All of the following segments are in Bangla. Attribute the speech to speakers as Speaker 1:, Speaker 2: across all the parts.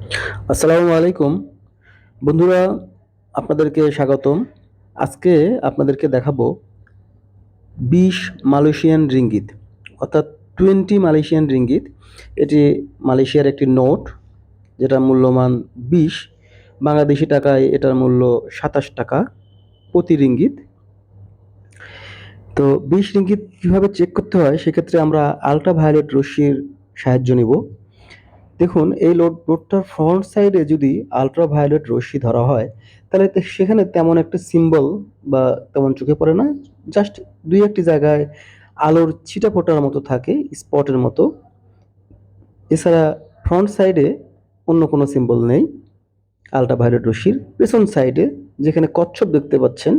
Speaker 1: আসসালামু আলাইকুম বন্ধুরা, আপনাদেরকে স্বাগতম। আজকে আপনাদেরকে দেখাবো 20 মালয়েশিয়ান রিঙ্গিত, অর্থাৎ 20 মালয়েশিয়ান রিঙ্গিত। এটি মালয়েশিয়ার একটি নোট, যেটার মূল্যমান 20 বাংলাদেশি টাকায়। এটার মূল্য 27 টাকা প্রতি রিঙ্গিত। তো 20 রিঙ্গিত কীভাবে চেক করতে হয়, সেক্ষেত্রে আমরা আল্ট্রাভায়োলেট রশ্মির সাহায্য নিব। দেখুন, এই নোটটার ফ্রন্ট সাইডে যদি আল্ট্রাভায়োলেট রশ্মি ধরা হয়, তাহলে সেখানে তেমন একটা সিম্বল বা তেমন চোখে পড়ে না। জাস্ট দুই একটি জায়গায় আলোর ছিটাফোঁটার মতো থাকে, স্পটের মতো। এছাড়া ফ্রন্ট সাইডে অন্য কোনো সিম্বল নেই। আল্ট্রাভায়োলেট রশ্মির পেছন সাইডে যেখানে কচ্ছপ দেখতে পাচ্ছেন,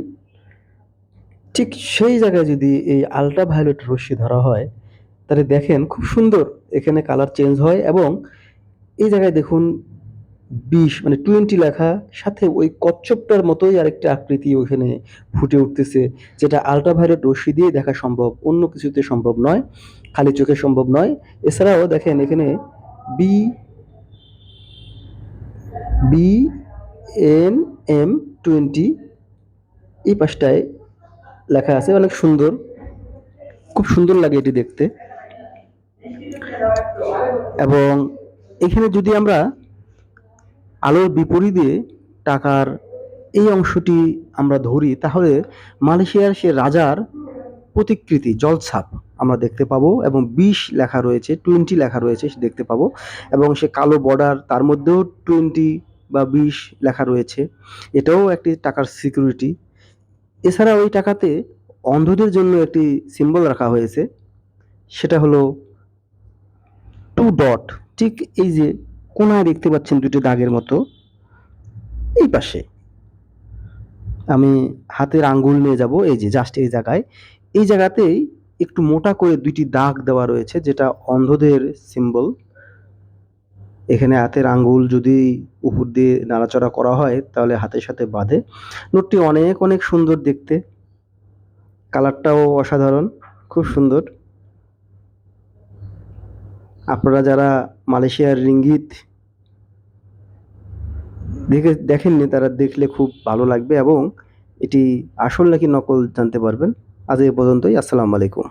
Speaker 1: ঠিক সেই জায়গায় যদি এই আল্ট্রাভায়োলেট রশ্মি ধরা হয়, তাহলে দেখেন খুব সুন্দর এখানে কালার চেঞ্জ হয়। এবং এই জায়গায় দেখুন 20 মানে 20 লেখা, সাথে ওই কচ্ছপটার মতোই আরেকটা আকৃতি ওখানে ফুটে উঠতেছে, যেটা আল্ট্রাভায়োলেট রশ্মি দিয়ে দেখা সম্ভব, অন্য কিছুতে সম্ভব নয়, খালি চোখে সম্ভব নয়। এছাড়াও দেখেন এখানে বি বি এন এম 20 এই পাশটায় লেখা আছে, অনেক সুন্দর, খুব সুন্দর লাগে এটি দেখতে। এবং এখানে যদি আমরা আলোর বিপরীতে টাকার এই অংশটি আমরা ধরি, তাহলে মালয়েশিয়ার সে রাজার প্রতিকৃতি জলছাপ আমরা দেখতে পাবো, এবং 20 লেখা রয়েছে, 20 লেখা রয়েছে দেখতে পাবো। এবং সে কালো বর্ডার, তার মধ্যেও 20 বা 20 লেখা রয়েছে। এটাও একটি টাকার সিকিউরিটি। এছাড়া ওই টাকাতে অন্ধদের জন্য একটি সিম্বল রাখা হয়েছে, সেটা হলো 2 ডট। ঠিক এই যে কোনায় দেখতে পাচ্ছেন দুটি দাগের মতো, এই পাশে আমি হাতের আঙ্গুল নিয়ে যাব, এই যে জাস্ট এই জায়গায়, এই জায়গাতেই একটু মোটা করে দুইটি দাগ দেওয়া রয়েছে, যেটা অন্ধদের সিম্বল। এখানে হাতের আঙ্গুল যদি উপর দিয়ে নাড়াচাড়া করা হয়, তাহলে হাতের সাথে বাঁধে। নোটটি অনেক অনেক সুন্দর দেখতে, কালারটাও অসাধারণ, খুব সুন্দর। আপনারা যারা মালয়েশিয়ার রিঙ্গিত দেখেননি, তারা দেখলে খুব ভালো লাগবে এবং এটি আসল নাকি নকল জানতে পারবেন। আজ এই পর্যন্তই। আসসালামু আলাইকুম।